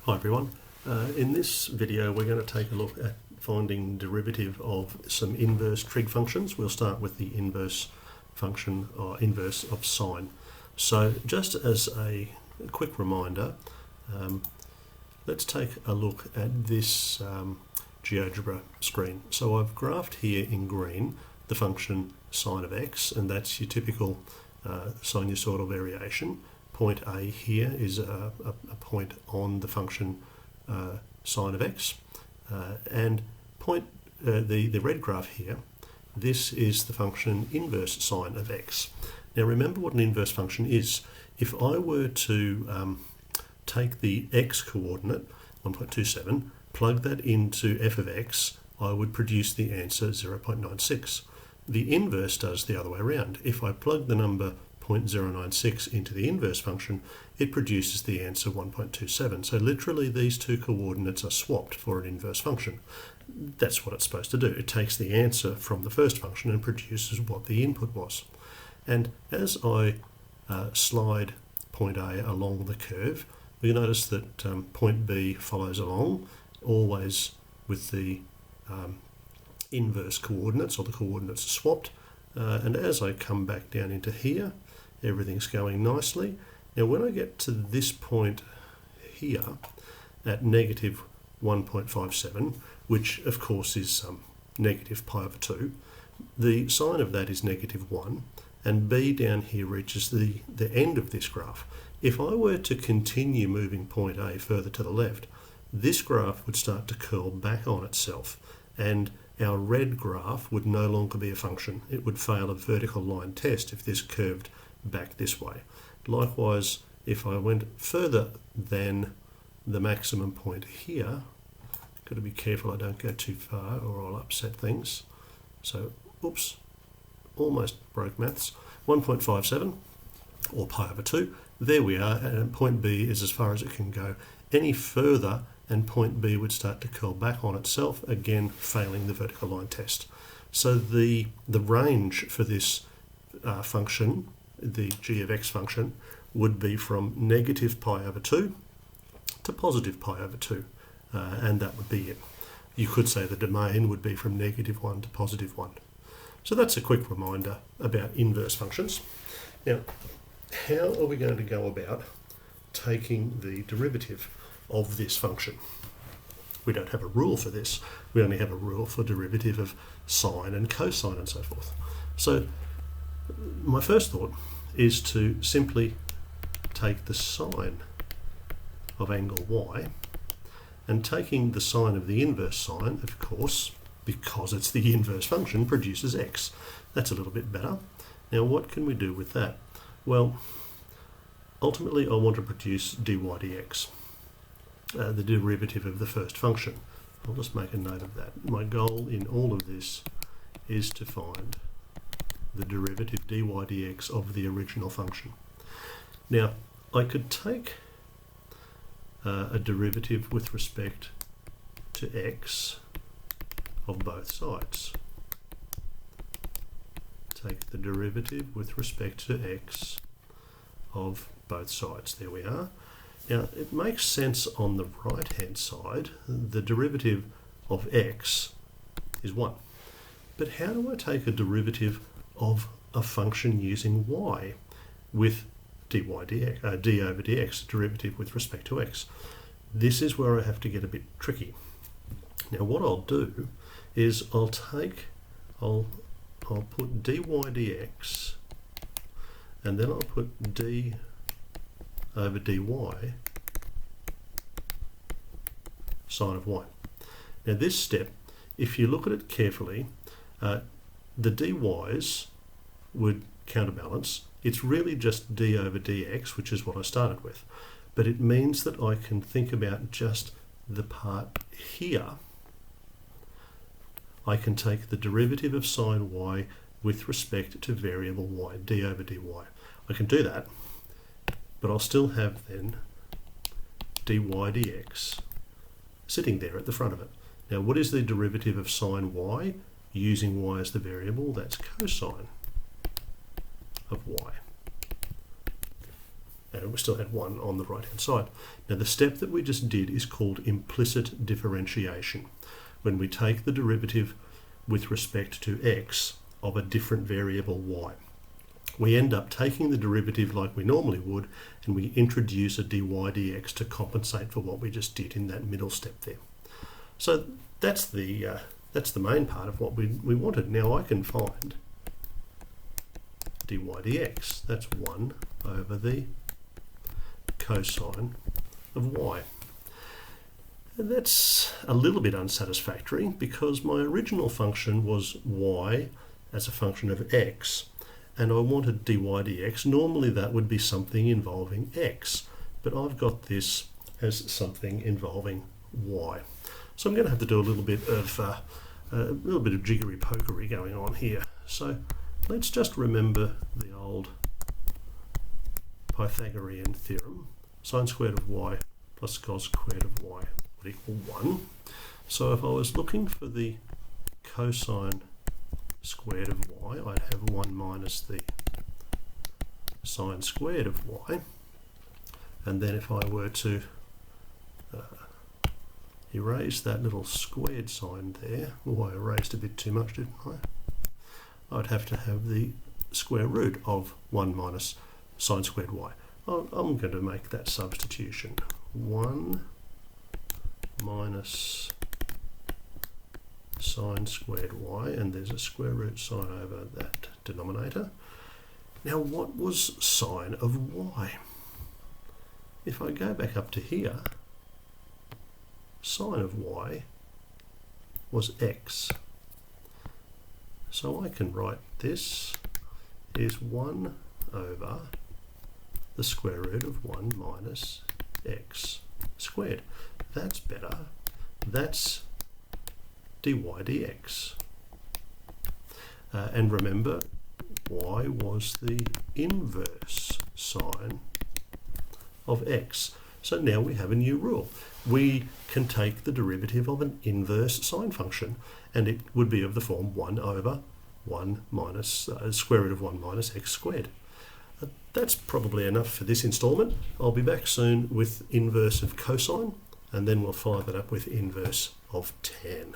Hi everyone. In this video we're going to take a look at finding derivative of some inverse trig functions. We'll start with the inverse function or inverse of sine. So just as a quick reminder, let's take a look at this GeoGebra screen. So I've graphed here in green the function sine of x, and that's your typical sinusoidal variation. Point A here is a point on the function sine of x, and the red graph here, this is the function inverse sine of x. Now remember what an inverse function is. If I were to take the x coordinate, 1.27, plug that into f of x, I would produce the answer 0.96. The inverse does the other way around. If I plug the number 0.096 into the inverse function, it produces the answer 1.27. So literally these two coordinates are swapped for an inverse function. That's what it's supposed to do. It takes the answer from the first function and produces what the input was. And as I slide point A along the curve, we notice that point B follows along, always with the inverse coordinates, or the coordinates are swapped. And as I come back down into here, everything's going nicely. Now when I get to this point here at negative 1.57, which of course is negative pi over 2, the sine of that is negative 1, and B down here reaches the end of this graph. If I were to continue moving point A further to the left, this graph would start to curl back on itself, and our red graph would no longer be a function. It would fail a vertical line test if this curved back this way. Likewise, if I went further than the maximum point here, got to be careful I don't go too far or I'll upset things. So, oops, almost broke maths. 1.57 or pi over 2. There we are, and point B is as far as it can go. Any further and point B would start to curl back on itself, again failing the vertical line test. So the range for this function, the g of x function, would be from negative pi over 2 to positive pi over 2, and that would be it. You could say the domain would be from negative 1 to positive 1. So that's a quick reminder about inverse functions. Now, how are we going to go about taking the derivative of this function? We don't have a rule for this. We only have a rule for derivative of sine and cosine and so forth. So my first thought is to simply take the sine of angle y, and taking the sine of the inverse sine, of course, because it's the inverse function, produces x. That's a little bit better. Now what can we do with that? Well, ultimately I want to produce dy dx, the derivative of the first function. I'll just make a note of that. My goal in all of this is to find the derivative dy dx of the original function. Now, I could take a derivative with respect to x of both sides. Take the derivative with respect to x of both sides. There we are. Now, it makes sense on the right-hand side. The derivative of x is 1. But how do I take a derivative of a function using y with d over dx, derivative with respect to x? This is where I have to get a bit tricky. Now what I'll do is I'll put dy dx, and then I'll put d over dy sine of y. Now this step, if you look at it carefully, the dy's would counterbalance. It's really just d over dx, which is what I started with. But it means that I can think about just the part here. I can take the derivative of sine y with respect to variable y, d over dy. I can do that, but I'll still have then dy dx sitting there at the front of it. Now what is the derivative of sine y using y as the variable? That's cosine of y. and we still had 1 on the right hand side. Now the step that we just did is called implicit differentiation, when we take the derivative with respect to x of a different variable y. We end up taking the derivative like we normally would, and we introduce a dy dx to compensate for what we just did in that middle step there. So that's the main part of what we wanted. Now I can find dy dx. That's 1 over the cosine of y. And that's a little bit unsatisfactory because my original function was y as a function of x, and I wanted dy dx. Normally that would be something involving x, but I've got this as something involving y. So I'm going to have to do a little bit of jiggery pokery going on here. So let's just remember the old Pythagorean theorem. Sine squared of y plus cos squared of y would equal 1. So if I was looking for the cosine squared of y, I'd have 1 minus the sine squared of y. And then if I were to erase that little squared sign there, oh, I erased a bit too much, didn't I? I'd have to have the square root of 1 minus sine squared y. I'm going to make that substitution. 1 minus sine squared y, and there's a square root sign over that denominator. Now what was sine of y? If I go back up to here, sine of y was x. So I can write this is 1 over the square root of 1 minus x squared. That's better. That's dy dx. And remember, y was the inverse sine of x. So now we have a new rule. We can take the derivative of an inverse sine function, and it would be of the form 1 over 1 minus square root of 1 minus x squared. That's probably enough for this instalment. I'll be back soon with inverse of cosine, and then we'll follow that up with inverse of tan.